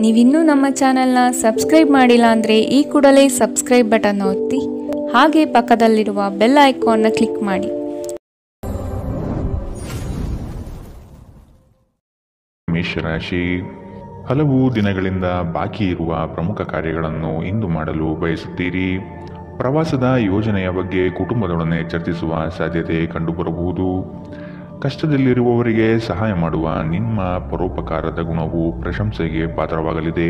ನೀವಿನ್ನೂ ನಮ್ಮ ಚಾನೆಲ್ನ ಸಬ್ಸ್ಕ್ರೈಬ್ ಮಾಡಿಲ್ಲ ಅಂದರೆ ಈ ಕೂಡಲೇ ಸಬ್ಸ್ಕ್ರೈಬ್ ಬಟನ್ ಒತ್ತಿ ಹಾಗೆ ಪಕ್ಕದಲ್ಲಿರುವ ಬೆಲ್ ಐಕಾನ್ನ ಕ್ಲಿಕ್ ಮಾಡಿ. ಮೇಷರಾಶಿ, ಹಲವು ದಿನಗಳಿಂದ ಬಾಕಿ ಇರುವ ಪ್ರಮುಖ ಕಾರ್ಯಗಳನ್ನು ಇಂದು ಮಾಡಲು ಬಯಸುತ್ತೀರಿ. ಪ್ರವಾಸದ ಯೋಜನೆಯ ಬಗ್ಗೆ ಕುಟುಂಬದೊಡನೆ ಚರ್ಚಿಸುವ ಸಾಧ್ಯತೆ ಕಂಡುಬರಬಹುದು. ಕಷ್ಟದಲ್ಲಿರುವವರಿಗೆ ಸಹಾಯ ಮಾಡುವ ನಿಮ್ಮ ಪರೋಪಕಾರದ ಗುಣವು ಪ್ರಶಂಸೆಗೆ ಪಾತ್ರವಾಗಲಿದೆ.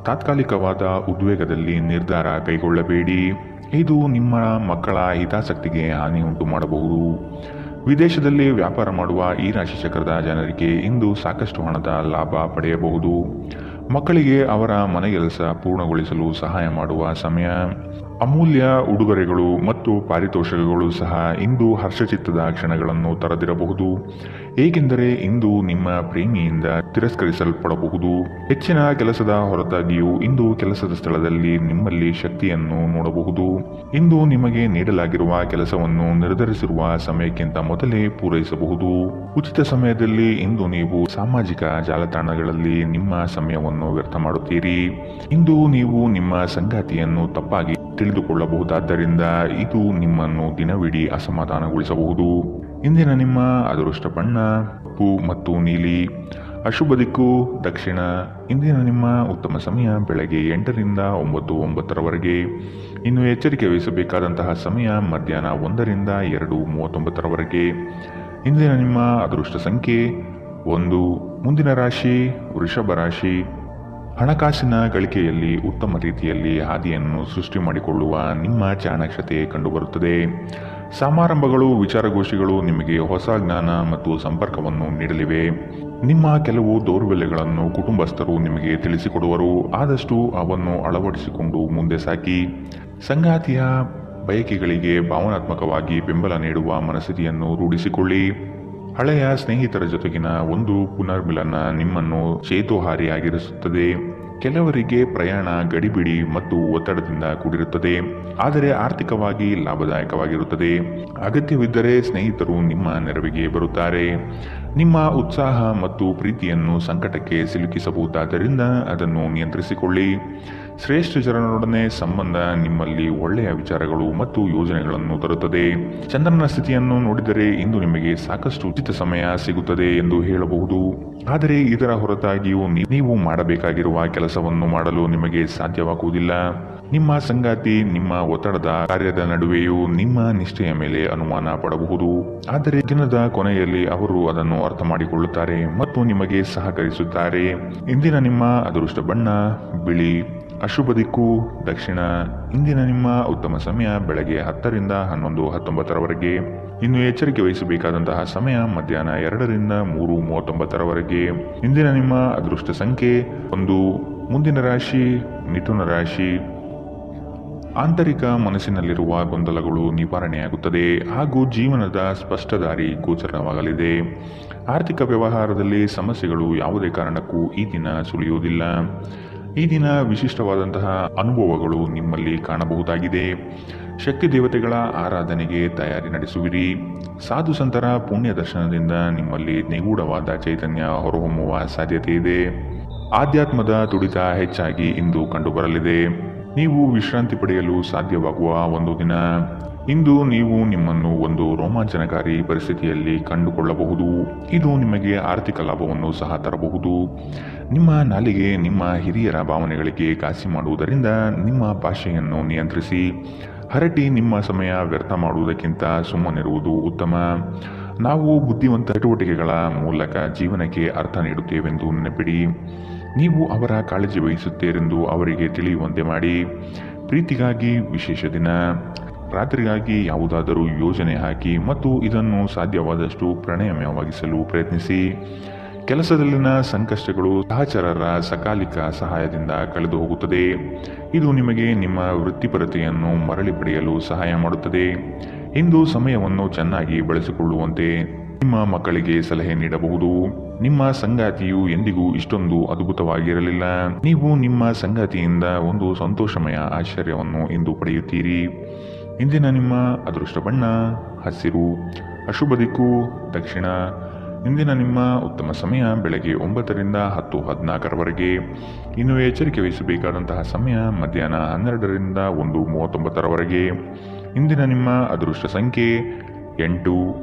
ತಾತ್ಕಾಲಿಕವಾದ ಉದ್ವೇಗದಲ್ಲಿ ನಿರ್ಧಾರ ಕೈಗೊಳ್ಳಬೇಡಿ. ಇದು ನಿಮ್ಮ ಮಕ್ಕಳ ಹಿತಾಸಕ್ತಿಗೆ ಹಾನಿ ಉಂಟು ಮಾಡಬಹುದು. ವಿದೇಶದಲ್ಲಿ ವ್ಯಾಪಾರ ಮಾಡುವ ಈ ರಾಶಿ ಚಕ್ರದ ಜನರಿಗೆ ಇಂದು ಸಾಕಷ್ಟು ಹಣದ ಲಾಭ ಪಡೆಯಬಹುದು. ಮಕ್ಕಳಿಗೆ ಅವರ ಮನೆಗೆಲಸ ಪೂರ್ಣಗೊಳಿಸಲು ಸಹಾಯ ಮಾಡುವ ಸಮಯ. ಅಮೂಲ್ಯ ಉಡುಗೊರೆಗಳು ಮತ್ತು ಪಾರಿತೋಷಕಗಳು ಸಹ ಇಂದು ಹರ್ಷಚಿತ್ತದ ಕ್ಷಣಗಳನ್ನು ತರದಿರಬಹುದು, ಏಕೆಂದರೆ ಇಂದು ನಿಮ್ಮ ಪ್ರೇಮಿಯಿಂದ ತಿರಸ್ಕರಿಸಲ್ಪಡಬಹುದು. ಹೆಚ್ಚಿನ ಕೆಲಸದ ಹೊರತಾಗಿಯೂ ಇಂದು ಕೆಲಸದ ಸ್ಥಳದಲ್ಲಿ ನಿಮ್ಮಲ್ಲಿ ಶಕ್ತಿಯನ್ನು ನೋಡಬಹುದು. ಇಂದು ನಿಮಗೆ ನೀಡಲಾಗಿರುವ ಕೆಲಸವನ್ನು ನಿರ್ಧರಿಸಿರುವ ಸಮಯಕ್ಕಿಂತ ಮೊದಲೇ ಪೂರೈಸಬಹುದು. ಉಚಿತ ಸಮಯದಲ್ಲಿ ಇಂದು ನೀವು ಸಾಮಾಜಿಕ ಜಾಲತಾಣಗಳಲ್ಲಿ ನಿಮ್ಮ ಸಮಯವನ್ನು ವ್ಯರ್ಥ ಮಾಡುತ್ತೀರಿ. ಇಂದು ನೀವು ನಿಮ್ಮ ಸಂಗಾತಿಯನ್ನು ತಪ್ಪಾಗಿ ತಿಳಿದುಕೊಳ್ಳಬಹುದಾದ್ದರಿಂದ ಇದು ನಿಮ್ಮನ್ನು ದಿನವಿಡೀ ಅಸಮಾಧಾನಗೊಳಿಸಬಹುದು. ಇಂದಿನ ನಿಮ್ಮ ಅದೃಷ್ಟ ಬಣ್ಣ ಕಪ್ಪು ಮತ್ತು ನೀಲಿ. ಅಶುಭ ದಿಕ್ಕು ದಕ್ಷಿಣ. ಇಂದಿನ ನಿಮ್ಮ ಉತ್ತಮ ಸಮಯ ಬೆಳಗ್ಗೆ 8 ರಿಂದ 9:09 ಇನ್ನು ಎಚ್ಚರಿಕೆ ವಹಿಸಬೇಕಾದಂತಹ ಸಮಯ ಮಧ್ಯಾಹ್ನ 1 ರಿಂದ 2:39. ಇಂದಿನ ನಿಮ್ಮ ಅದೃಷ್ಟ ಸಂಖ್ಯೆ 1. ಮುಂದಿನ ರಾಶಿ ವೃಷಭ ರಾಶಿ. ಹಣಕಾಸಿನ ಗಳಿಕೆಯಲ್ಲಿ ಉತ್ತಮ ರೀತಿಯಲ್ಲಿ ಹಾದಿಯನ್ನು ಸೃಷ್ಟಿ ಮಾಡಿಕೊಳ್ಳುವ ನಿಮ್ಮ ಚಾಣಾಕ್ಷತೆ ಕಂಡುಬರುತ್ತದೆ. ಸಮಾರಂಭಗಳು, ವಿಚಾರಗೋಷ್ಠಿಗಳು ನಿಮಗೆ ಹೊಸ ಜ್ಞಾನ ಮತ್ತು ಸಂಪರ್ಕವನ್ನು ನೀಡಲಿವೆ. ನಿಮ್ಮ ಕೆಲವು ದೌರ್ಬಲ್ಯಗಳನ್ನು ಕುಟುಂಬಸ್ಥರು ನಿಮಗೆ ತಿಳಿಸಿಕೊಡುವರು. ಆದಷ್ಟು ಅವನ್ನು ಅಳವಡಿಸಿಕೊಂಡು ಮುಂದೆ ಸಾಗಿ. ಸಂಗಾತಿಯ ಬಯಕೆಗಳಿಗೆ ಭಾವನಾತ್ಮಕವಾಗಿ ಬೆಂಬಲ ನೀಡುವ ಮನಸ್ಥಿತಿಯನ್ನು ರೂಢಿಸಿಕೊಳ್ಳಿ. ಹಳೆಯ ಸ್ನೇಹಿತರ ಜೊತೆಗಿನ ಒಂದು ಪುನರ್ಮಿಲನ ನಿಮ್ಮನ್ನು ಚೇತೋಹಾರಿಯಾಗಿರಿಸುತ್ತದೆ. ಕೆಲವರಿಗೆ ಪ್ರಯಾಣ ಗಡಿಬಿಡಿ ಮತ್ತು ಒತ್ತಡದಿಂದ ಕೂಡಿರುತ್ತದೆ, ಆದರೆ ಆರ್ಥಿಕವಾಗಿ ಲಾಭದಾಯಕವಾಗಿರುತ್ತದೆ. ಅಗತ್ಯವಿದ್ದರೆ ಸ್ನೇಹಿತರು ನಿಮ್ಮ ನೆರವಿಗೆ ಬರುತ್ತಾರೆ. ನಿಮ್ಮ ಉತ್ಸಾಹ ಮತ್ತು ಪ್ರೀತಿಯನ್ನು ಸಂಕಟಕ್ಕೆ ಸಿಲುಕಿಸಬಹುದಾದ್ದರಿಂದ ಅದನ್ನು ನಿಯಂತ್ರಿಸಿಕೊಳ್ಳಿ. ಶ್ರೇಷ್ಠ ಜನರೊಡನೆ ಸಂಬಂಧ ನಿಮ್ಮಲ್ಲಿ ಒಳ್ಳೆಯ ವಿಚಾರಗಳು ಮತ್ತು ಯೋಜನೆಗಳನ್ನು ತರುತ್ತದೆ. ಚಂದ್ರನ ಸ್ಥಿತಿಯನ್ನು ನೋಡಿದರೆ ಇಂದು ನಿಮಗೆ ಸಾಕಷ್ಟು ಉಚಿತ ಸಮಯ ಸಿಗುತ್ತದೆ ಎಂದು ಹೇಳಬಹುದು, ಆದರೆ ಇದರ ಹೊರತಾಗಿಯೂ ನೀವು ಮಾಡಬೇಕಾಗಿರುವ ಕೆಲಸವನ್ನು ಮಾಡಲು ನಿಮಗೆ ಸಾಧ್ಯವಾಗುವುದಿಲ್ಲ. ನಿಮ್ಮ ಸಂಗಾತಿ ನಿಮ್ಮ ಒತ್ತಡದ ಕಾರ್ಯದ ನಡುವೆಯೂ ನಿಮ್ಮ ನಿಷ್ಠೆಯ ಮೇಲೆ ಅನುಮಾನ ಪಡಬಹುದು, ಆದರೆ ದಿನದ ಕೊನೆಯಲ್ಲಿ ಅವರು ಅದನ್ನು ಅರ್ಥ ಮಾಡಿಕೊಳ್ಳುತ್ತಾರೆ ಮತ್ತು ನಿಮಗೆ ಸಹಕರಿಸುತ್ತಾರೆ. ಇಂದಿನ ನಿಮ್ಮ ಅದೃಷ್ಟ ಬಣ್ಣ ಬಿಳಿ. ಅಶುಭ ದಿಕ್ಕು ದಕ್ಷಿಣ. ಇಂದಿನ ನಿಮ್ಮ ಉತ್ತಮ ಸಮಯ ಬೆಳಗ್ಗೆ 10 ರಿಂದ 11:19 ಇನ್ನು ಎಚ್ಚರಿಕೆ ವಹಿಸಬೇಕಾದಂತಹ ಸಮಯ ಮಧ್ಯಾಹ್ನ 2 ರಿಂದ 3:39. ಇಂದಿನ ನಿಮ್ಮ ಅದೃಷ್ಟ ಸಂಖ್ಯೆ 1. ಮುಂದಿನ ರಾಶಿ ಮಿಥುನ ರಾಶಿ. ಆಂತರಿಕ ಮನಸ್ಸಿನಲ್ಲಿರುವ ಗೊಂದಲಗಳು ನಿವಾರಣೆಯಾಗುತ್ತದೆ ಹಾಗೂ ಜೀವನದ ಸ್ಪಷ್ಟ ದಾರಿ ಗೋಚರವಾಗಲಿದೆ. ಆರ್ಥಿಕ ವ್ಯವಹಾರದಲ್ಲಿ ಸಮಸ್ಯೆಗಳು ಯಾವುದೇ ಕಾರಣಕ್ಕೂ ಈ ದಿನ ಸುಳಿಯುವುದಿಲ್ಲ. ಈ ದಿನ ವಿಶಿಷ್ಟವಾದಂತಹ ಅನುಭವಗಳು ನಿಮ್ಮಲ್ಲಿ ಕಾಣಬಹುದಾಗಿದೆ. ಶಕ್ತಿ ದೇವತೆಗಳ ಆರಾಧನೆಗೆ ತಯಾರಿ ನಡೆಸುವಿರಿ. ಸಾಧು ಸಂತರ ಪುಣ್ಯ ದರ್ಶನದಿಂದ ನಿಮ್ಮಲ್ಲಿ ನಿಗೂಢವಾದ ಚೈತನ್ಯ ಹೊರಹೊಮ್ಮುವ ಸಾಧ್ಯತೆ ಇದೆ. ಆಧ್ಯಾತ್ಮದ ತುಡಿತ ಹೆಚ್ಚಾಗಿ ಇಂದು ಕಂಡುಬರಲಿದೆ. ನೀವು ವಿಶ್ರಾಂತಿ ಪಡೆಯಲು ಸಾಧ್ಯವಾಗುವ ಒಂದು ದಿನ. ಇಂದು ನೀವು ನಿಮ್ಮನ್ನು ಒಂದು ರೋಮಾಂಚನಕಾರಿ ಪರಿಸ್ಥಿತಿಯಲ್ಲಿ ಕಂಡುಕೊಳ್ಳಬಹುದು. ಇದು ನಿಮಗೆ ಆರ್ಥಿಕ ಲಾಭವನ್ನು ಸಹ ತರಬಹುದು. ನಿಮ್ಮ ನಾಲಿಗೆ ನಿಮ್ಮ ಹಿರಿಯರ ಭಾವನೆಗಳಿಗೆ ಘಾಸಿ ಮಾಡುವುದರಿಂದ ನಿಮ್ಮ ಭಾಷೆಯನ್ನು ನಿಯಂತ್ರಿಸಿ. ಹರಟಿ ನಿಮ್ಮ ಸಮಯ ವ್ಯರ್ಥ ಮಾಡುವುದಕ್ಕಿಂತ ಸುಮ್ಮನಿರುವುದು ಉತ್ತಮ. ನಾವು ಬುದ್ಧಿವಂತ ಚಟುವಟಿಕೆಗಳ ಮೂಲಕ ಜೀವನಕ್ಕೆ ಅರ್ಥ ನೀಡುತ್ತೇವೆಂದು ನೆನಪಿಡಿ. ನೀವು ಅವರ ಕಾಳಜಿ ವಹಿಸುತ್ತೀರೆಂದು ಅವರಿಗೆ ತಿಳಿಯುವಂತೆ ಮಾಡಿ. ಪ್ರೀತಿಗಾಗಿ ವಿಶೇಷ ದಿನ. ರಾತ್ರಿಗಾಗಿ ಯಾವುದಾದರೂ ಯೋಜನೆ ಹಾಕಿ ಮತ್ತು ಇದನ್ನು ಸಾಧ್ಯವಾದಷ್ಟು ಪ್ರಣಯಮಯವಾಗಿಸಲು ಪ್ರಯತ್ನಿಸಿ. ಕೆಲಸದಲ್ಲಿನ ಸಂಕಷ್ಟಗಳು ಸಹಚರರ ಸಕಾಲಿಕ ಸಹಾಯದಿಂದ ಕಳೆದು ಹೋಗುತ್ತದೆ. ಇದು ನಿಮಗೆ ನಿಮ್ಮ ವೃತ್ತಿಪರತೆಯನ್ನು ಮರಳಿ ಪಡೆಯಲು ಸಹಾಯ ಮಾಡುತ್ತದೆ. ಇಂದು ಸಮಯವನ್ನು ಚೆನ್ನಾಗಿ ಬಳಸಿಕೊಳ್ಳುವಂತೆ ನಿಮ್ಮ ಮಕ್ಕಳಿಗೆ ಸಲಹೆ ನೀಡಬಹುದು. ನಿಮ್ಮ ಸಂಗಾತಿಯು ಎಂದಿಗೂ ಇಷ್ಟೊಂದು ಅದ್ಭುತವಾಗಿರಲಿಲ್ಲ. ನೀವು ನಿಮ್ಮ ಸಂಗಾತಿಯಿಂದ ಒಂದು ಸಂತೋಷಮಯ ಆಶ್ಚರ್ಯವನ್ನು ಇಂದು ಪಡೆಯುತ್ತೀರಿ. ಇಂದಿನ ನಿಮ್ಮ ಅದೃಷ್ಟ ಬಣ್ಣ ಹಸಿರು. ಅಶುಭ ದಿಕ್ಕು ದಕ್ಷಿಣ. ಇಂದಿನ ನಿಮ್ಮ ಉತ್ತಮ ಸಮಯ ಬೆಳಗ್ಗೆ 9ರಿಂದ 10:14ರವರೆಗೆ. ಇನ್ನು ಎಚ್ಚರಿಕೆ ವಹಿಸಬೇಕಾದಂತಹ ಸಮಯ ಮಧ್ಯಾಹ್ನ 12ರಿಂದ 1:39ರವರೆಗೆ. ಇಂದಿನ ನಿಮ್ಮ ಅದೃಷ್ಟ ಸಂಖ್ಯೆ 8.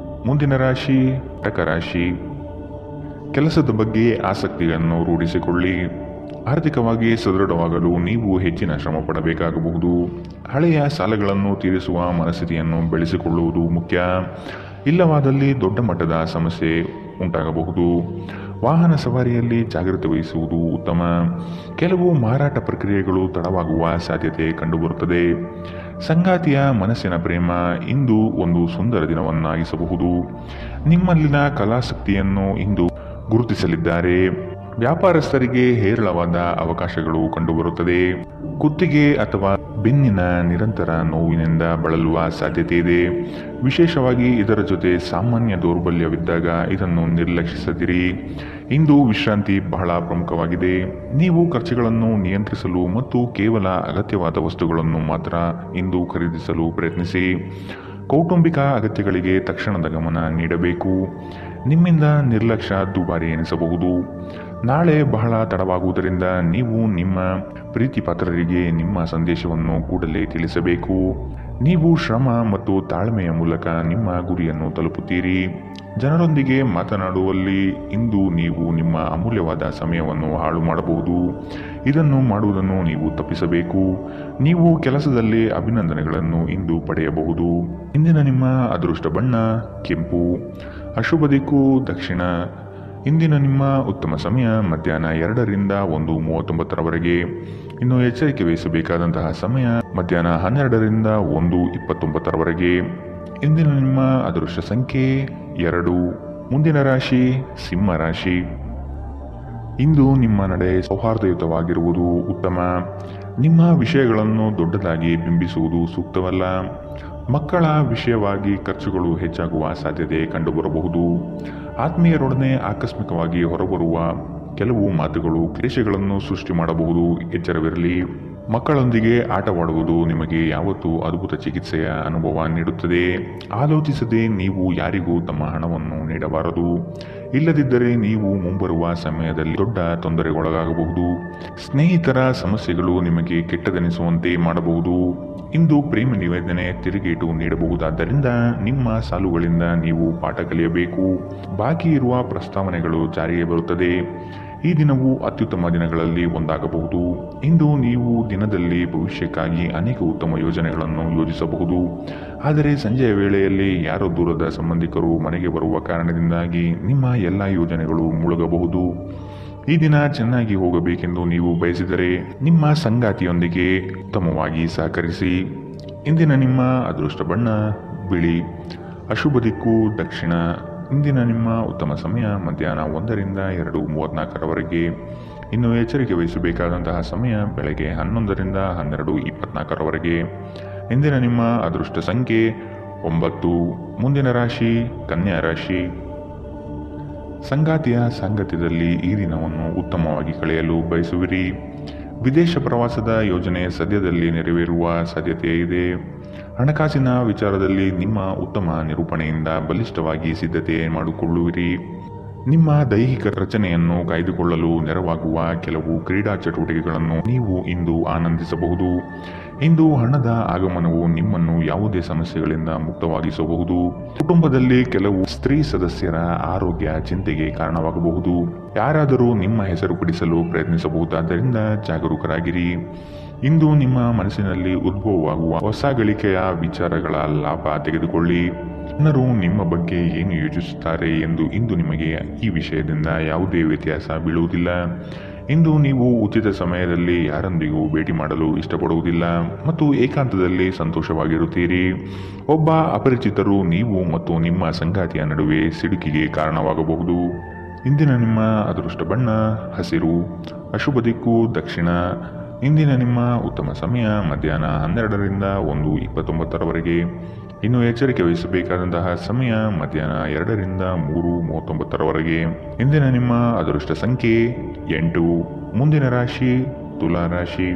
ಮುಂದಿನ ರಾಶಿ ಕಟಕ ರಾಶಿ. ಕೆಲಸದ ಬಗ್ಗೆ ಆಸಕ್ತಿಯನ್ನು ರೂಢಿಸಿಕೊಳ್ಳಿ. ಆರ್ಥಿಕವಾಗಿ ಸದೃಢವಾಗಲು ನೀವು ಹೆಚ್ಚಿನ ಶ್ರಮ ಪಡಬೇಕಾಗಬಹುದು. ಹಳೆಯ ಸಾಲಗಳನ್ನು ತೀರಿಸುವ ಮನಸ್ಥಿತಿಯನ್ನು ಬೆಳೆಸಿಕೊಳ್ಳುವುದು ಮುಖ್ಯ. ಇಲ್ಲವಾದಲ್ಲಿ ದೊಡ್ಡ ಮಟ್ಟದ ಸಮಸ್ಯೆ ಉಂಟಾಗಬಹುದು. ವಾಹನ ಸವಾರಿಯಲ್ಲಿ ಜಾಗ್ರತೆ ವಹಿಸುವುದು ಉತ್ತಮ. ಕೆಲವು ಮಾರಾಟ ಪ್ರಕ್ರಿಯೆಗಳು ತಡವಾಗುವ ಸಾಧ್ಯತೆ ಕಂಡುಬರುತ್ತದೆ. ಸಂಗಾತಿಯ ಮನಸ್ಸಿನ ಪ್ರೇಮ ಇಂದು ಒಂದು ಸುಂದರ ದಿನವನ್ನಾಗಿಸಬಹುದು. ನಿಮ್ಮಲ್ಲಿನ ಕಲಾಸಕ್ತಿಯನ್ನು ಇಂದು ಗುರುತಿಸಲಿದ್ದಾರೆ. ವ್ಯಾಪಾರಸ್ಥರಿಗೆ ಹೇರಳವಾದ ಅವಕಾಶಗಳು ಕಂಡುಬರುತ್ತದೆ. ಕುತ್ತಿಗೆ ಅಥವಾ ಬೆನ್ನಿನ ನಿರಂತರ ನೋವಿನಿಂದ ಬಳಲುವ ಸಾಧ್ಯತೆ ಇದೆ. ವಿಶೇಷವಾಗಿ ಇದರ ಜೊತೆ ಸಾಮಾನ್ಯ ದೌರ್ಬಲ್ಯವಿದ್ದಾಗ ಇದನ್ನು ನಿರ್ಲಕ್ಷಿಸದಿರಿ. ಇಂದು ವಿಶ್ರಾಂತಿ ಬಹಳ ಪ್ರಮುಖವಾಗಿದೆ. ನೀವು ಖರ್ಚುಗಳನ್ನು ನಿಯಂತ್ರಿಸಲು ಮತ್ತು ಕೇವಲ ಅಗತ್ಯವಾದ ವಸ್ತುಗಳನ್ನು ಮಾತ್ರ ಇಂದು ಖರೀದಿಸಲು ಪ್ರಯತ್ನಿಸಿ. ಕೌಟುಂಬಿಕ ಅಗತ್ಯಗಳಿಗೆ ತಕ್ಷಣದ ಗಮನ ನೀಡಬೇಕು. ನಿಮ್ಮಿಂದ ನಿರ್ಲಕ್ಷ್ಯ ದುಬಾರಿ ಎನಿಸಬಹುದು. ನಾಳೆ ಬಹಳ ತಡವಾಗುವುದರಿಂದ ನೀವು ನಿಮ್ಮ ಪ್ರೀತಿಪಾತ್ರರಿಗೆ ನಿಮ್ಮ ಸಂದೇಶವನ್ನು ಕೂಡಲೇ ತಿಳಿಸಬೇಕು. ನೀವು ಶ್ರಮ ಮತ್ತು ತಾಳ್ಮೆಯ ಮೂಲಕ ನಿಮ್ಮ ಗುರಿಯನ್ನು ತಲುಪುತ್ತೀರಿ. ಜನರೊಂದಿಗೆ ಮಾತನಾಡುವಲ್ಲಿ ಇಂದು ನೀವು ನಿಮ್ಮ ಅಮೂಲ್ಯವಾದ ಸಮಯವನ್ನು ಹಾಳು ಮಾಡಬಹುದು. ಇದನ್ನು ಮಾಡುವುದನ್ನು ನೀವು ತಪ್ಪಿಸಬೇಕು. ನೀವು ಕೆಲಸದಲ್ಲಿ ಅಭಿನಂದನೆಗಳನ್ನು ಇಂದು ಪಡೆಯಬಹುದು. ಇಂದಿನ ನಿಮ್ಮ ಅದೃಷ್ಟ ಬಣ್ಣ ಕೆಂಪು. ಅಶುಭ ದಿಕ್ಕು ದಕ್ಷಿಣ. ಇಂದಿನ ನಿಮ್ಮ ಉತ್ತಮ ಸಮಯ ಮಧ್ಯಾಹ್ನ 2ರಿಂದ 1:39ರವರೆಗೆ. ಇನ್ನು ಎಚ್ಚರಿಕೆ ವಹಿಸಬೇಕಾದಂತಹ ಸಮಯ ಮಧ್ಯಾಹ್ನ 12ರಿಂದ 1:29ರವರೆಗೆ. ಇಂದಿನ ನಿಮ್ಮ ಅದೃಷ್ಟ ಸಂಖ್ಯೆ 2. ಮುಂದಿನ ರಾಶಿ ಸಿಂಹ ರಾಶಿ. ಇಂದು ನಿಮ್ಮ ನಡೆ ಸೌಹಾರ್ದಯುತವಾಗಿರುವುದು ಉತ್ತಮ. ನಿಮ್ಮ ವಿಷಯಗಳನ್ನು ದೊಡ್ಡದಾಗಿ ಬಿಂಬಿಸುವುದು ಸೂಕ್ತವಲ್ಲ. ಮಕ್ಕಳ ವಿಷಯವಾಗಿ ಖರ್ಚುಗಳು ಹೆಚ್ಚಾಗುವ ಸಾಧ್ಯತೆ ಕಂಡುಬರಬಹುದು. ಆತ್ಮೀಯರೊಡನೆ ಆಕಸ್ಮಿಕವಾಗಿ ಹೊರಬರುವ ಕೆಲವು ಮಾತುಗಳು ಕ್ಲೇಶಗಳನ್ನು ಸೃಷ್ಟಿ ಮಾಡಬಹುದು. ಎಚ್ಚರವಿರಲಿ. ಮಕ್ಕಳೊಂದಿಗೆ ಆಟವಾಡುವುದು ನಿಮಗೆ ಯಾವತ್ತೂ ಅದ್ಭುತ ಚಿಕಿತ್ಸೆಯ ಅನುಭವ ನೀಡುತ್ತದೆ. ಆಲೋಚಿಸದೆ ನೀವು ಯಾರಿಗೂ ತಮ್ಮ ಹಣವನ್ನು ನೀಡಬಾರದು. ಇಲ್ಲದಿದ್ದರೆ ನೀವು ಮುಂಬರುವ ಸಮಯದಲ್ಲಿ ದೊಡ್ಡ ತೊಂದರೆಗೊಳಗಾಗಬಹುದು. ಸ್ನೇಹಿತರ ಸಮಸ್ಯೆಗಳು ನಿಮಗೆ ಕೆಟ್ಟದೆನಿಸುವಂತೆ ಮಾಡಬಹುದು. ಇಂದು ಪ್ರೇಮ ನಿವೇದನೆ ತಿರುಗೇಟು ನೀಡಬಹುದಾದ್ದರಿಂದ ನಿಮ್ಮ ಸಾಲುಗಳಿಂದ ನೀವು ಪಾಠ ಕಲಿಯಬೇಕು. ಬಾಕಿ ಇರುವ ಪ್ರಸ್ತಾವನೆಗಳು ಜಾರಿಗೆ ಬರುತ್ತದೆ. ಈ ದಿನವು ಅತ್ಯುತ್ತಮ ದಿನಗಳಲ್ಲಿ ಒಂದಾಗಬಹುದು. ಇಂದು ನೀವು ದಿನದಲ್ಲಿ ಭವಿಷ್ಯಕ್ಕಾಗಿ ಅನೇಕ ಉತ್ತಮ ಯೋಜನೆಗಳನ್ನು ಯೋಜಿಸಬಹುದು. ಆದರೆ ಸಂಜೆಯ ವೇಳೆಯಲ್ಲಿ ಯಾರೋ ದೂರದ ಸಂಬಂಧಿಕರು ಮನೆಗೆ ಬರುವ ಕಾರಣದಿಂದಾಗಿ ನಿಮ್ಮ ಎಲ್ಲ ಯೋಜನೆಗಳು ಮುಳುಗಬಹುದು. ಈ ದಿನ ಚೆನ್ನಾಗಿ ಹೋಗಬೇಕೆಂದು ನೀವು ಬಯಸಿದರೆ ನಿಮ್ಮ ಸಂಗಾತಿಯೊಂದಿಗೆ ಉತ್ತಮವಾಗಿ ಸಹಕರಿಸಿ. ಇಂದಿನ ನಿಮ್ಮ ಅದೃಷ್ಟ ಬಣ್ಣ ಬಿಳಿ. ಅಶುಭ ದಿಕ್ಕು ದಕ್ಷಿಣ. ಇಂದಿನ ನಿಮ್ಮ ಉತ್ತಮ ಸಮಯ ಮಧ್ಯಾಹ್ನ 1ರಿಂದ 2:34ರವರೆಗೆ. ಇನ್ನು ಎಚ್ಚರಿಕೆ ವಹಿಸಬೇಕಾದಂತಹ ಸಮಯ ಬೆಳಗ್ಗೆ 11ರಿಂದ 12:24ರವರೆಗೆ. ಇಂದಿನ ನಿಮ್ಮ ಅದೃಷ್ಟ ಸಂಖ್ಯೆ 9. ಮುಂದಿನ ರಾಶಿ ಕನ್ಯಾ ರಾಶಿ. ಸಂಗಾತಿಯ ಸಾಂಗತ್ಯದಲ್ಲಿ ಈ ದಿನವನ್ನು ಉತ್ತಮವಾಗಿ ಕಳೆಯಲು ಬಯಸುವಿರಿ. ವಿದೇಶ ಪ್ರವಾಸದ ಯೋಜನೆ ಸದ್ಯದಲ್ಲಿ ನೆರವೇರುವ ಸಾಧ್ಯತೆ ಇದೆ. ಹಣಕಾಸಿನ ವಿಚಾರದಲ್ಲಿ ನಿಮ್ಮ ಉತ್ತಮ ನಿರೂಪಣೆಯಿಂದ ಬಲಿಷ್ಠವಾಗಿ ಸಿದ್ಧತೆ ಮಾಡಿಕೊಳ್ಳುವಿರಿ. ನಿಮ್ಮ ದೈಹಿಕ ರಚನೆಯನ್ನು ಕಾಯ್ದುಕೊಳ್ಳಲು ನೆರವಾಗುವ ಕೆಲವು ಕ್ರೀಡಾ ಚಟುವಟಿಕೆಗಳನ್ನು ನೀವು ಇಂದು ಆನಂದಿಸಬಹುದು. ಇಂದು ಹಣದ ಆಗಮನವು ನಿಮ್ಮನ್ನು ಯಾವುದೇ ಸಮಸ್ಯೆಗಳಿಂದ ಮುಕ್ತವಾಗಿಸಬಹುದು. ಕುಟುಂಬದಲ್ಲಿ ಕೆಲವು ಸ್ತ್ರೀ ಸದಸ್ಯರ ಆರೋಗ್ಯ ಚಿಂತೆಗೆ ಕಾರಣವಾಗಬಹುದು. ಯಾರಾದರೂ ನಿಮ್ಮ ಹೆಸರು ಪಡಿಸಲು ಪ್ರಯತ್ನಿಸಬಹುದಾದ್ದರಿಂದ ಜಾಗರೂಕರಾಗಿರಿ. ಇಂದು ನಿಮ್ಮ ಮನಸ್ಸಿನಲ್ಲಿ ಉದ್ಭವವಾಗುವ ಹೊಸ ಗಳಿಕೆಯ ವಿಚಾರಗಳ ಲಾಭ ತೆಗೆದುಕೊಳ್ಳಿ. ಜನರು ನಿಮ್ಮ ಬಗ್ಗೆ ಏನು ಯೋಚಿಸುತ್ತಾರೆ ಎಂದು ಇಂದು ನಿಮಗೆ ಈ ವಿಷಯದಿಂದ ಯಾವುದೇ ವ್ಯತ್ಯಾಸ ಬೀಳುವುದಿಲ್ಲ. ಇಂದು ನೀವು ಉಚಿತ ಸಮಯದಲ್ಲಿ ಯಾರೊಂದಿಗೂ ಭೇಟಿ ಮಾಡಲು ಇಷ್ಟಪಡುವುದಿಲ್ಲ ಮತ್ತು ಏಕಾಂತದಲ್ಲಿ ಸಂತೋಷವಾಗಿರುತ್ತೀರಿ. ಒಬ್ಬ ಅಪರಿಚಿತರು ನೀವು ಮತ್ತು ನಿಮ್ಮ ಸಂಗಾತಿಯ ನಡುವೆ ಸಿಡುಕಿಗೆ ಕಾರಣವಾಗಬಹುದು. ಇಂದಿನ ನಿಮ್ಮ ಅದೃಷ್ಟ ಬಣ್ಣ ಹಸಿರು. ಅಶುಭ ದಿಕ್ಕು ದಕ್ಷಿಣ. ಇಂದಿನ ನಿಮ್ಮ ಉತ್ತಮ ಸಮಯ ಮಧ್ಯಾಹ್ನ 12ರಿಂದ 1:29ರವರೆಗೆ. ಇನ್ನು ಎಚ್ಚರಿಕೆ ವಹಿಸಬೇಕಾದಂತಹ ಸಮಯ ಮಧ್ಯಾಹ್ನ 2ರಿಂದ 3:39ರವರೆಗೆ. ಇಂದಿನ ನಿಮ್ಮ ಅದೃಷ್ಟ ಸಂಖ್ಯೆ 8. ಮುಂದಿನ ರಾಶಿ ತುಲಾ ರಾಶಿ.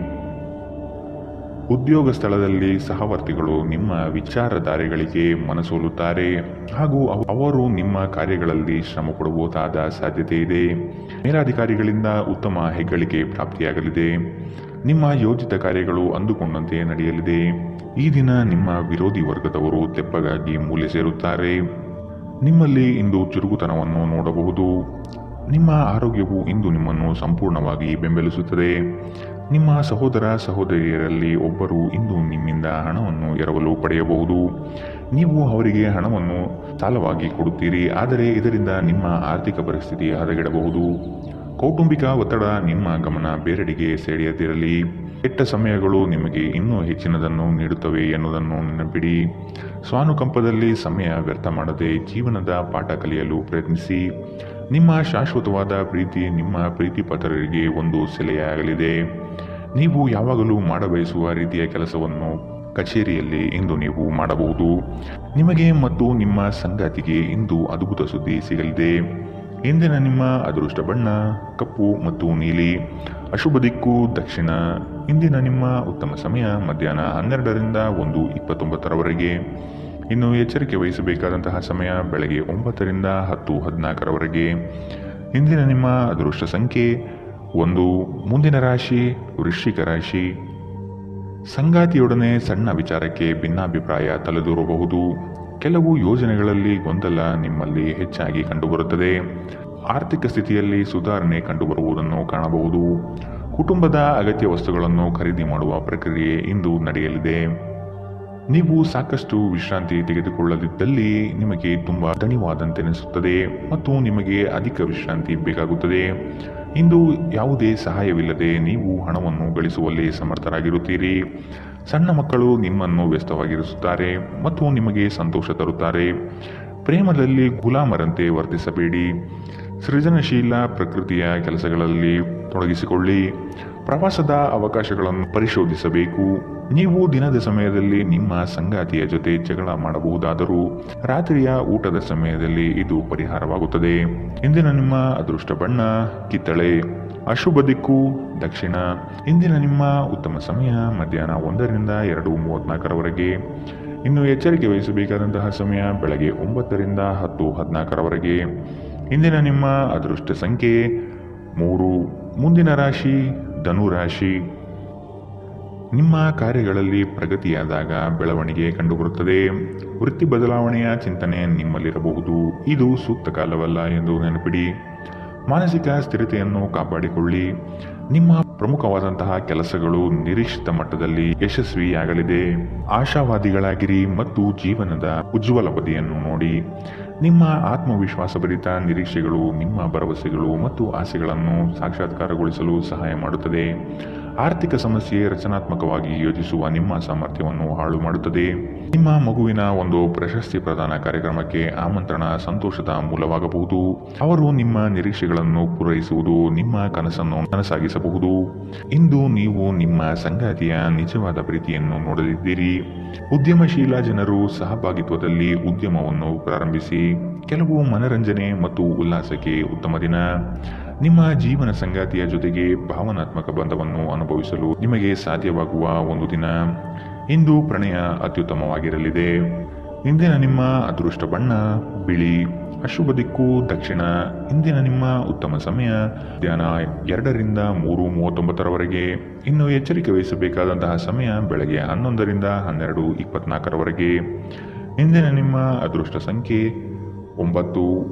ಉದ್ಯೋಗ ಸ್ಥಳದಲ್ಲಿ ಸಹವರ್ತಿಗಳು ನಿಮ್ಮ ವಿಚಾರಧಾರೆಗಳಿಗೆ ಮನಸೋಲುತ್ತಾರೆ ಹಾಗೂ ಅವರು ನಿಮ್ಮ ಕಾರ್ಯಗಳಲ್ಲಿ ಶ್ರಮ ಪಡುವುದಾದ ಸಾಧ್ಯತೆ ಇದೆ. ಮೇಲಾಧಿಕಾರಿಗಳಿಂದ ಉತ್ತಮ ಹೆಗ್ಗಳಿಕೆ ಪ್ರಾಪ್ತಿಯಾಗಲಿದೆ. ನಿಮ್ಮ ಯೋಜಿತ ಕಾರ್ಯಗಳು ಅಂದುಕೊಂಡಂತೆ ನಡೆಯಲಿದೆ. ಈ ದಿನ ನಿಮ್ಮ ವಿರೋಧಿ ವರ್ಗದವರು ತೆಪ್ಪಗಾಗಿ ಮೂಲೆ ಸೇರುತ್ತಾರೆ. ನಿಮ್ಮಲ್ಲಿ ಇಂದು ಚುರುಕುತನವನ್ನು ನೋಡಬಹುದು. ನಿಮ್ಮ ಆರೋಗ್ಯವು ಇಂದು ನಿಮ್ಮನ್ನು ಸಂಪೂರ್ಣವಾಗಿ ಬೆಂಬಲಿಸುತ್ತದೆ. ನಿಮ್ಮ ಸಹೋದರ ಸಹೋದರಿಯರಲ್ಲಿ ಒಬ್ಬರು ಇಂದು ನಿಮ್ಮಿಂದ ಹಣವನ್ನು ಎರವಲು ಪಡೆಯಬಹುದು. ನೀವು ಅವರಿಗೆ ಹಣವನ್ನು ಸಾಲವಾಗಿ ಕೊಡುತ್ತೀರಿ, ಆದರೆ ಇದರಿಂದ ನಿಮ್ಮ ಆರ್ಥಿಕ ಪರಿಸ್ಥಿತಿ ಹದಗೆಡಬಹುದು. ಕೌಟುಂಬಿಕ ಒತ್ತಡ ನಿಮ್ಮ ಗಮನ ಬೇರೆಡೆಗೆ ಸೆಳೆಯದಿರಲಿ. ಕೆಟ್ಟ ಸಮಯಗಳು ನಿಮಗೆ ಇನ್ನೂ ಹೆಚ್ಚಿನದನ್ನು ನೀಡುತ್ತವೆ ಎನ್ನುವುದನ್ನು ನೆನಪಿಡಿ. ಸ್ವಾನುಕಂಪದಲ್ಲಿ ಸಮಯ ವ್ಯರ್ಥ ಮಾಡದೆ ಜೀವನದ ಪಾಠ ಕಲಿಯಲು ಪ್ರಯತ್ನಿಸಿ. ನಿಮ್ಮ ಶಾಶ್ವತವಾದ ಪ್ರೀತಿ ನಿಮ್ಮ ಪ್ರೀತಿಪಾತ್ರರಿಗೆ ಒಂದು ಸೆಲೆಯಾಗಲಿದೆ. ನೀವು ಯಾವಾಗಲೂ ಮಾಡಬಯಸುವ ರೀತಿಯ ಕೆಲಸವನ್ನು ಕಚೇರಿಯಲ್ಲಿ ಇಂದು ನೀವು ಮಾಡಬಹುದು. ನಿಮಗೆ ಮತ್ತು ನಿಮ್ಮ ಸಂಗಾತಿಗೆ ಇಂದು ಅದ್ಭುತ ಸುದ್ದಿ ಸಿಗಲಿದೆ. ಇಂದಿನ ನಿಮ್ಮ ಅದೃಷ್ಟ ಬಣ್ಣ ಕಪ್ಪು ಮತ್ತು ನೀಲಿ. ಅಶುಭ ದಿಕ್ಕು ದಕ್ಷಿಣ. ಇಂದಿನ ನಿಮ್ಮ ಉತ್ತಮ ಸಮಯ ಮಧ್ಯಾಹ್ನ 12ರಿಂದ 1:29 ಇನ್ನು ಎಚ್ಚರಿಕೆ ವಹಿಸಬೇಕಾದಂತಹ ಸಮಯ ಬೆಳಗ್ಗೆ 9ರಿಂದ 10:14 ಇಂದಿನ ನಿಮ್ಮ ಅದೃಷ್ಟ ಸಂಖ್ಯೆ 1. ಮುಂದಿನ ರಾಶಿ ವೃಶ್ಚಿಕ ರಾಶಿ. ಸಂಗಾತಿಯೊಡನೆ ಸಣ್ಣ ವಿಚಾರಕ್ಕೆ ಭಿನ್ನಾಭಿಪ್ರಾಯ ತಲೆದೂರಬಹುದು. ಕೆಲವು ಯೋಜನೆಗಳಲ್ಲಿ ಗೊಂದಲ ನಿಮ್ಮಲ್ಲಿ ಹೆಚ್ಚಾಗಿ ಕಂಡುಬರುತ್ತದೆ. ಆರ್ಥಿಕ ಸ್ಥಿತಿಯಲ್ಲಿ ಸುಧಾರಣೆ ಕಂಡುಬರುವುದನ್ನು ಕಾಣಬಹುದು. ಕುಟುಂಬದ ಅಗತ್ಯ ವಸ್ತುಗಳನ್ನು ಖರೀದಿ ಮಾಡುವ ಪ್ರಕ್ರಿಯೆ ಇಂದು ನಡೆಯಲಿದೆ. ನೀವು ಸಾಕಷ್ಟು ವಿಶ್ರಾಂತಿ ತೆಗೆದುಕೊಳ್ಳದಿದ್ದಲ್ಲಿ ನಿಮಗೆ ತುಂಬ ದಣಿವಾದಂತೆನಿಸುತ್ತದೆ ಮತ್ತು ನಿಮಗೆ ಅಧಿಕ ವಿಶ್ರಾಂತಿ ಬೇಕಾಗುತ್ತದೆ. ಇಂದು ಯಾವುದೇ ಸಹಾಯವಿಲ್ಲದೆ ನೀವು ಹಣವನ್ನು ಗಳಿಸುವಲ್ಲಿ ಸಮರ್ಥರಾಗಿರುತ್ತೀರಿ. ಸಣ್ಣ ಮಕ್ಕಳು ನಿಮ್ಮನ್ನು ವ್ಯಸ್ತವಾಗಿರಿಸುತ್ತಾರೆ ಮತ್ತು ನಿಮಗೆ ಸಂತೋಷ ತರುತ್ತಾರೆ. ಪ್ರೇಮದಲ್ಲಿ ಗುಲಾಮರಂತೆ ವರ್ತಿಸಬೇಡಿ. ಸೃಜನಶೀಲ ಪ್ರಕೃತಿಯ ಕೆಲಸಗಳಲ್ಲಿ ತೊಡಗಿಸಿಕೊಳ್ಳಿ. ಪ್ರವಾಸದ ಅವಕಾಶಗಳನ್ನು ಪರಿಶೋಧಿಸಬೇಕು. ನೀವು ದಿನದ ಸಮಯದಲ್ಲಿ ನಿಮ್ಮ ಸಂಗಾತಿಯ ಜೊತೆ ಜಗಳ ಮಾಡಬಹುದಾದರೂ ರಾತ್ರಿಯ ಊಟದ ಸಮಯದಲ್ಲಿ ಇದು ಪರಿಹಾರವಾಗುತ್ತದೆ. ಇಂದಿನ ನಿಮ್ಮ ಅದೃಷ್ಟ ಬಣ್ಣ ಕಿತ್ತಳೆ. ಅಶುಭ ದಿಕ್ಕು ದಕ್ಷಿಣ. ಇಂದಿನ ನಿಮ್ಮ ಉತ್ತಮ ಸಮಯ ಮಧ್ಯಾಹ್ನ 1ರಿಂದ 2:34 ಇನ್ನು ಎಚ್ಚರಿಕೆ ವಹಿಸಬೇಕಾದಂತಹ ಸಮಯ ಬೆಳಗ್ಗೆ 9ರಿಂದ 10:14 ಇಂದಿನ ನಿಮ್ಮ ಅದೃಷ್ಟ ಸಂಖ್ಯೆ 3. ಮುಂದಿನ ರಾಶಿ ಧನುರಾಶಿ. ನಿಮ್ಮ ಕಾರ್ಯಗಳಲ್ಲಿ ಪ್ರಗತಿಯಾದಾಗ ಬೆಳವಣಿಗೆ ಕಂಡುಬರುತ್ತದೆ. ವೃತ್ತಿ ಬದಲಾವಣೆಯ ಚಿಂತನೆ ನಿಮ್ಮಲ್ಲಿರಬಹುದು. ಇದು ಸೂಕ್ತ ಕಾಲವಲ್ಲ ಎಂದು ನೆನಪಿಡಿ. ಮಾನಸಿಕ ಸ್ಥಿರತೆಯನ್ನು ಕಾಪಾಡಿಕೊಳ್ಳಿ. ನಿಮ್ಮ ಪ್ರಮುಖವಾದಂತಹ ಕೆಲಸಗಳು ನಿರೀಕ್ಷಿತ ಮಟ್ಟದಲ್ಲಿ ಯಶಸ್ವಿಯಾಗಲಿದೆ. ಆಶಾವಾದಿಗಳಾಗಿರಿ ಮತ್ತು ಜೀವನದ ಉಜ್ವಲ ಬದಿಯನ್ನು ನೋಡಿ. ನಿಮ್ಮ ಆತ್ಮವಿಶ್ವಾಸಭರಿತ ನಿರೀಕ್ಷೆಗಳು ನಿಮ್ಮ ಭರವಸೆಗಳು ಮತ್ತು ಆಸೆಗಳನ್ನು ಸಾಕ್ಷಾತ್ಕಾರಗೊಳಿಸಲು ಸಹಾಯ ಮಾಡುತ್ತದೆ. ಆರ್ಥಿಕ ಸಮಸ್ಯೆ ರಚನಾತ್ಮಕವಾಗಿ ಯೋಚಿಸುವ ನಿಮ್ಮ ಸಾಮರ್ಥ್ಯವನ್ನು ಹಾಳು ಮಾಡುತ್ತದೆ. ನಿಮ್ಮ ಮಗುವಿನ ಒಂದು ಪ್ರಶಸ್ತಿ ಪ್ರದಾನ ಕಾರ್ಯಕ್ರಮಕ್ಕೆ ಆಮಂತ್ರಣ ಸಂತೋಷದ ಮೂಲವಾಗಬಹುದು. ಅವರು ನಿಮ್ಮ ನಿರೀಕ್ಷೆಗಳನ್ನು ಪೂರೈಸುವುದು ನಿಮ್ಮ ಕನಸನ್ನು ನನಸಾಗಿಸಬಹುದು. ಇಂದು ನೀವು ನಿಮ್ಮ ಸಂಗಾತಿಯ ನಿಜವಾದ ಪ್ರೀತಿಯನ್ನು ನೋಡಲಿದ್ದೀರಿ. ಉದ್ಯಮಶೀಲ ಜನರು ಸಹಭಾಗಿತ್ವದಲ್ಲಿ ಉದ್ಯಮವನ್ನು ಪ್ರಾರಂಭಿಸಿ. ಕೆಲವು ಮನರಂಜನೆ ಮತ್ತು ಉಲ್ಲಾಸಕ್ಕೆ ಉತ್ತಮ ದಿನ. ನಿಮ್ಮ ಜೀವನ ಸಂಗಾತಿಯ ಜೊತೆಗೆ ಭಾವನಾತ್ಮಕ ಬಂಧವನ್ನು ಅನುಭವಿಸಲು ನಿಮಗೆ ಸಾಧ್ಯವಾಗುವ ಒಂದು ದಿನ. ಇಂದು ಪ್ರಣಯ ಅತ್ಯುತ್ತಮವಾಗಿರಲಿದೆ. ಇಂದಿನ ನಿಮ್ಮ ಅದೃಷ್ಟ ಬಣ್ಣ ಬಿಳಿ. ಅಶುಭ ದಿಕ್ಕು ದಕ್ಷಿಣ. ಇಂದಿನ ನಿಮ್ಮ ಉತ್ತಮ ಸಮಯ ಮಧ್ಯಾಹ್ನ 2ರಿಂದ 3:39 ಇನ್ನು ಎಚ್ಚರಿಕೆ ವಹಿಸಬೇಕಾದಂತಹ ಸಮಯ ಬೆಳಗ್ಗೆ 11ರಿಂದ 12:24 ಇಂದಿನ ನಿಮ್ಮ ಅದೃಷ್ಟ ಸಂಖ್ಯೆ 9.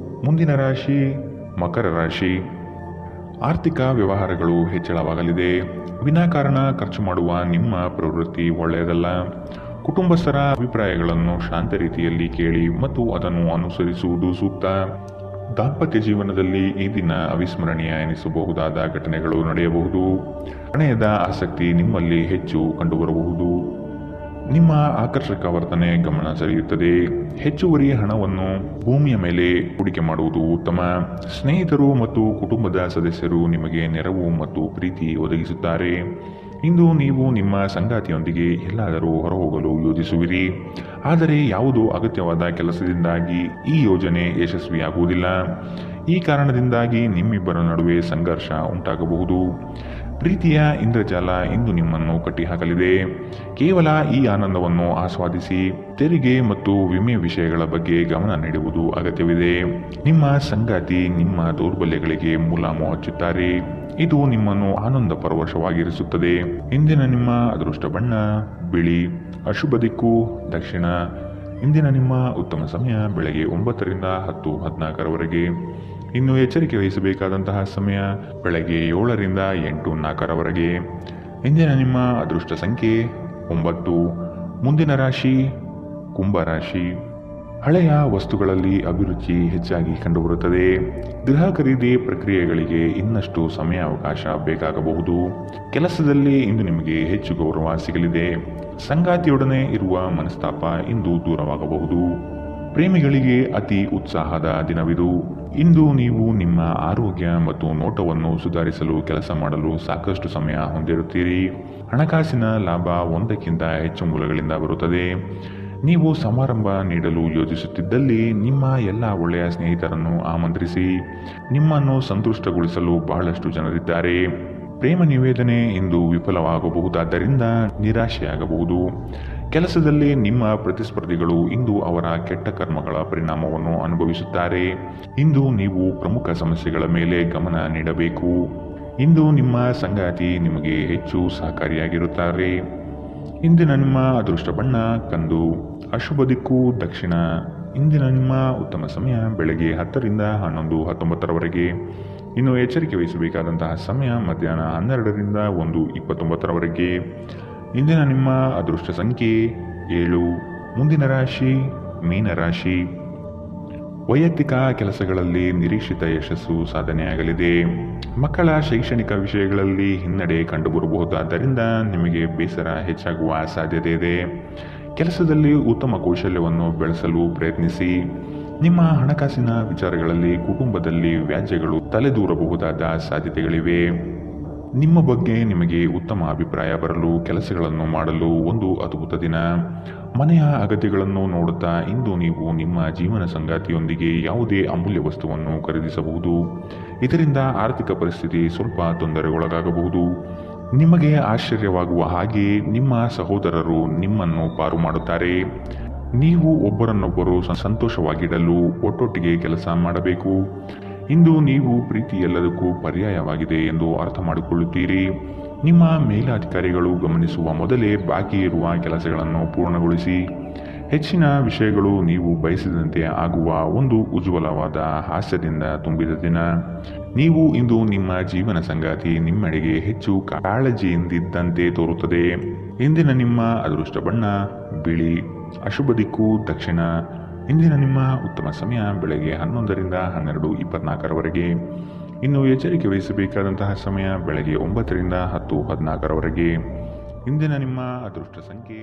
ಮುಂದಿನ ರಾಶಿ ಮಕರ ರಾಶಿ. ಆರ್ಥಿಕ ವ್ಯವಹಾರಗಳು ಹೆಚ್ಚಳವಾಗಲಿದೆ. ವಿನಾಕಾರಣ ಖರ್ಚು ಮಾಡುವ ನಿಮ್ಮ ಪ್ರವೃತ್ತಿ ಒಳ್ಳೆಯದಲ್ಲ. ಕುಟುಂಬಸ್ಥರ ಅಭಿಪ್ರಾಯಗಳನ್ನು ಶಾಂತ ರೀತಿಯಲ್ಲಿ ಕೇಳಿ ಮತ್ತು ಅದನ್ನು ಅನುಸರಿಸುವುದು ಸೂಕ್ತ. ದಾಂಪತ್ಯ ಜೀವನದಲ್ಲಿ ಈ ದಿನ ಅವಿಸ್ಮರಣೀಯ ಎನಿಸಬಹುದಾದ ಘಟನೆಗಳು ನಡೆಯಬಹುದು. ಪ್ರಣಯದ ಆಸಕ್ತಿ ನಿಮ್ಮಲ್ಲಿ ಹೆಚ್ಚು ಕಂಡುಬರಬಹುದು. ನಿಮ್ಮ ಆಕರ್ಷಕ ವರ್ತನೆ ಗಮನ ಸೆಳೆಯುತ್ತದೆ. ಹೆಚ್ಚುವರಿ ಹಣವನ್ನು ಭೂಮಿಯ ಮೇಲೆ ಹೂಡಿಕೆ ಮಾಡುವುದು ಉತ್ತಮ. ಸ್ನೇಹಿತರು ಮತ್ತು ಕುಟುಂಬದ ಸದಸ್ಯರು ನಿಮಗೆ ನೆರವು ಮತ್ತು ಪ್ರೀತಿ ಒದಗಿಸುತ್ತಾರೆ. ಇಂದು ನೀವು ನಿಮ್ಮ ಸಂಗಾತಿಯೊಂದಿಗೆ ಎಲ್ಲಾದರೂ ಹೊರಹೋಗಲು ಯೋಜಿಸುವಿರಿ. ಆದರೆ ಯಾವುದೋ ಅಗತ್ಯವಾದ ಕೆಲಸದಿಂದಾಗಿ ಈ ಯೋಜನೆ ಯಶಸ್ವಿಯಾಗುವುದಿಲ್ಲ. ಈ ಕಾರಣದಿಂದಾಗಿ ನಿಮ್ಮಿಬ್ಬರ ನಡುವೆ ಸಂಘರ್ಷ ಉಂಟಾಗಬಹುದು. ಪ್ರೀತಿಯ ಇಂದ್ರಜಾಲ ಇಂದು ನಿಮ್ಮನ್ನು ಕಟ್ಟಿಹಾಕಲಿದೆ. ಕೇವಲ ಈ ಆನಂದವನ್ನು ಆಸ್ವಾದಿಸಿ. ತೆರಿಗೆ ಮತ್ತು ವಿಮೆ ವಿಷಯಗಳ ಬಗ್ಗೆ ಗಮನ ನೀಡುವುದು ಅಗತ್ಯವಿದೆ. ನಿಮ್ಮ ಸಂಗಾತಿ ನಿಮ್ಮ ದೌರ್ಬಲ್ಯಗಳಿಗೆ ಮುಲಾಮು ಹಚ್ಚುತ್ತಾರೆ. ಇದು ನಿಮ್ಮನ್ನು ಆನಂದ ಪರವಶವಾಗಿರಿಸುತ್ತದೆ. ಇಂದಿನ ನಿಮ್ಮ ಅದೃಷ್ಟ ಬಣ್ಣ ಬಿಳಿ. ಅಶುಭ ದಿಕ್ಕು ದಕ್ಷಿಣ. ಇಂದಿನ ನಿಮ್ಮ ಉತ್ತಮ ಸಮಯ ಬೆಳಗ್ಗೆ 9 ರಿಂದ 10:14 ಇನ್ನು ಎಚ್ಚರಿಕೆ ವಹಿಸಬೇಕಾದಂತಹ ಸಮಯ ಬೆಳಗ್ಗೆ 7 ರಿಂದ 8:04 ಇಂದಿನ ನಿಮ್ಮ ಅದೃಷ್ಟ ಸಂಖ್ಯೆ 9. ಮುಂದಿನ ರಾಶಿ ಕುಂಭರಾಶಿ. ಹಳೆಯ ವಸ್ತುಗಳಲ್ಲಿ ಅಭಿರುಚಿ ಹೆಚ್ಚಾಗಿ ಕಂಡುಬರುತ್ತದೆ. ಗೃಹ ಖರೀದಿ ಪ್ರಕ್ರಿಯೆಗಳಿಗೆ ಇನ್ನಷ್ಟು ಸಮಯಾವಕಾಶ ಬೇಕಾಗಬಹುದು. ಕೆಲಸದಲ್ಲಿ ಇಂದು ನಿಮಗೆ ಹೆಚ್ಚು ಗೌರವ ಸಿಗಲಿದೆ. ಸಂಗಾತಿಯೊಡನೆ ಇರುವ ಮನಸ್ತಾಪ ಇಂದು ದೂರವಾಗಬಹುದು. ಪ್ರೇಮಿಗಳಿಗೆ ಅತಿ ಉತ್ಸಾಹದ ದಿನವಿದು. ಇಂದು ನೀವು ನಿಮ್ಮ ಆರೋಗ್ಯ ಮತ್ತು ನೋಟವನ್ನು ಸುಧಾರಿಸಲು ಕೆಲಸ ಮಾಡಲು ಸಾಕಷ್ಟು ಸಮಯ ಹೊಂದಿರುತ್ತೀರಿ. ಹಣಕಾಸಿನ ಲಾಭ ಒಂದಕ್ಕಿಂತ ಹೆಚ್ಚು ಮೂಲಗಳಿಂದ ಬರುತ್ತದೆ. ನೀವು ಸಮಾರಂಭ ನೀಡಲು ಯೋಜಿಸುತ್ತಿದ್ದಲ್ಲಿ ನಿಮ್ಮ ಎಲ್ಲ ಒಳ್ಳೆಯ ಸ್ನೇಹಿತರನ್ನು ಆಮಂತ್ರಿಸಿ. ನಿಮ್ಮನ್ನು ಸಂತುಷ್ಟಗೊಳಿಸಲು ಬಹಳಷ್ಟು ಜನರಿದ್ದಾರೆ. ಪ್ರೇಮ ನಿವೇದನೆ ಇಂದು ವಿಫಲವಾಗಬಹುದಾದ್ದರಿಂದ ನಿರಾಶೆಯಾಗಬಹುದು. ಕೆಲಸದಲ್ಲಿ ನಿಮ್ಮ ಪ್ರತಿಸ್ಪರ್ಧಿಗಳು ಇಂದು ಅವರ ಕೆಟ್ಟ ಕರ್ಮಗಳ ಪರಿಣಾಮವನ್ನು ಅನುಭವಿಸುತ್ತಾರೆ. ಇಂದು ನೀವು ಪ್ರಮುಖ ಸಮಸ್ಯೆಗಳ ಮೇಲೆ ಗಮನ ನೀಡಬೇಕು. ಇಂದು ನಿಮ್ಮ ಸಂಗಾತಿ ನಿಮಗೆ ಹೆಚ್ಚು ಸಹಕಾರಿಯಾಗಿರುತ್ತಾರೆ. ಇಂದಿನ ನಿಮ್ಮ ಅದೃಷ್ಟ ಬಣ್ಣ ಕಂದು. ಅಶುಭ ದಿಕ್ಕು ದಕ್ಷಿಣ. ಇಂದಿನ ನಿಮ್ಮ ಉತ್ತಮ ಸಮಯ ಬೆಳಗ್ಗೆ 10 ರಿಂದ 11:19 ಇನ್ನು ಎಚ್ಚರಿಕೆ ವಹಿಸಬೇಕಾದಂತಹ ಸಮಯ ಮಧ್ಯಾಹ್ನ 12 ರಿಂದ 1:29 ಇಂದಿನ ನಿಮ್ಮ ಅದೃಷ್ಟ ಸಂಖ್ಯೆ 7. ಮುಂದಿನ ರಾಶಿ ಮೀನರಾಶಿ. ವೈಯಕ್ತಿಕ ಕೆಲಸಗಳಲ್ಲಿ ನಿರೀಕ್ಷಿತ ಯಶಸ್ಸು ಸಾಧನೆಯಾಗಲಿದೆ. ಮಕ್ಕಳ ಶೈಕ್ಷಣಿಕ ವಿಷಯಗಳಲ್ಲಿ ಹಿನ್ನಡೆ ಕಂಡುಬರಬಹುದಾದ್ದರಿಂದ ನಿಮಗೆ ಬೇಸರ ಹೆಚ್ಚಾಗುವ ಸಾಧ್ಯತೆ ಇದೆ. ಕೆಲಸದಲ್ಲಿ ಉತ್ತಮ ಕೌಶಲ್ಯವನ್ನು ಬೆಳೆಸಲು ಪ್ರಯತ್ನಿಸಿ. ನಿಮ್ಮ ಹಣಕಾಸಿನ ವಿಚಾರಗಳಲ್ಲಿ ಕುಟುಂಬದಲ್ಲಿ ವ್ಯಾಜ್ಯಗಳು ತಲೆದೂರಬಹುದಾದ ಸಾಧ್ಯತೆಗಳಿವೆ. ನಿಮ್ಮ ಬಗ್ಗೆ ನಿಮಗೆ ಉತ್ತಮ ಅಭಿಪ್ರಾಯ ಬರಲು ಕೆಲಸಗಳನ್ನು ಮಾಡಲು ಒಂದು ಅದ್ಭುತ ದಿನ. ಮನೆಯ ಅಗತ್ಯಗಳನ್ನು ನೋಡುತ್ತಾ ಇಂದು ನೀವು ನಿಮ್ಮ ಜೀವನ ಸಂಗಾತಿಯೊಂದಿಗೆ ಯಾವುದೇ ಅಮೂಲ್ಯ ವಸ್ತುವನ್ನು ಖರೀದಿಸಬಹುದು. ಇದರಿಂದ ಆರ್ಥಿಕ ಪರಿಸ್ಥಿತಿ ಸ್ವಲ್ಪ ತೊಂದರೆಗೊಳಗಾಗಬಹುದು. ನಿಮಗೆ ಆಶ್ಚರ್ಯವಾಗುವ ಹಾಗೆ ನಿಮ್ಮ ಸಹೋದರರು ನಿಮ್ಮನ್ನು ಪಾರು ಮಾಡುತ್ತಾರೆ. ನೀವು ಒಬ್ಬರನ್ನೊಬ್ಬರು ಸಂತೋಷವಾಗಿಡಲು ಒಟ್ಟೊಟ್ಟಿಗೆ ಕೆಲಸ ಮಾಡಬೇಕು. ಇಂದು ನೀವು ಪ್ರೀತಿ ಎಲ್ಲದಕ್ಕೂ ಪರ್ಯಾಯವಾಗಿದೆ ಎಂದು ಅರ್ಥ ಮಾಡಿಕೊಳ್ಳುತ್ತೀರಿ. ನಿಮ್ಮ ಮೇಲಾಧಿಕಾರಿಗಳು ಗಮನಿಸುವ ಮೊದಲೇ ಬಾಕಿ ಇರುವ ಕೆಲಸಗಳನ್ನು ಪೂರ್ಣಗೊಳಿಸಿ. ಹೆಚ್ಚಿನ ವಿಷಯಗಳು ನೀವು ಬಯಸಿದಂತೆ ಆಗುವ ಒಂದು ಉಜ್ವಲವಾದ ಹಾಸ್ಯದಿಂದ ತುಂಬಿದ ದಿನ. ನೀವು ಇಂದು ನಿಮ್ಮ ಜೀವನ ಸಂಗಾತಿ ನಿಮ್ಮೆಡೆಗೆ ಹೆಚ್ಚು ಕಾಳಜಿಯಿಂದಿದ್ದಂತೆ ತೋರುತ್ತದೆ. ಇಂದಿನ ನಿಮ್ಮ ಅದೃಷ್ಟ ಬಣ್ಣ ಬಿಳಿ. ಅಶುಭ ದಿಕ್ಕು ದಕ್ಷಿಣ. ಇಂದಿನ ನಿಮ್ಮ ಉತ್ತಮ ಸಮಯ ಬೆಳಗ್ಗೆ 11 ರಿಂದ 12:24 ಇನ್ನು ಎಚ್ಚರಿಕೆ ವಹಿಸಬೇಕಾದಂತಹ ಸಮಯ ಬೆಳಗ್ಗೆ 9 ರಿಂದ 10:14 ಇಂದಿನ ನಿಮ್ಮ ಅದೃಷ್ಟ ಸಂಖ್ಯೆ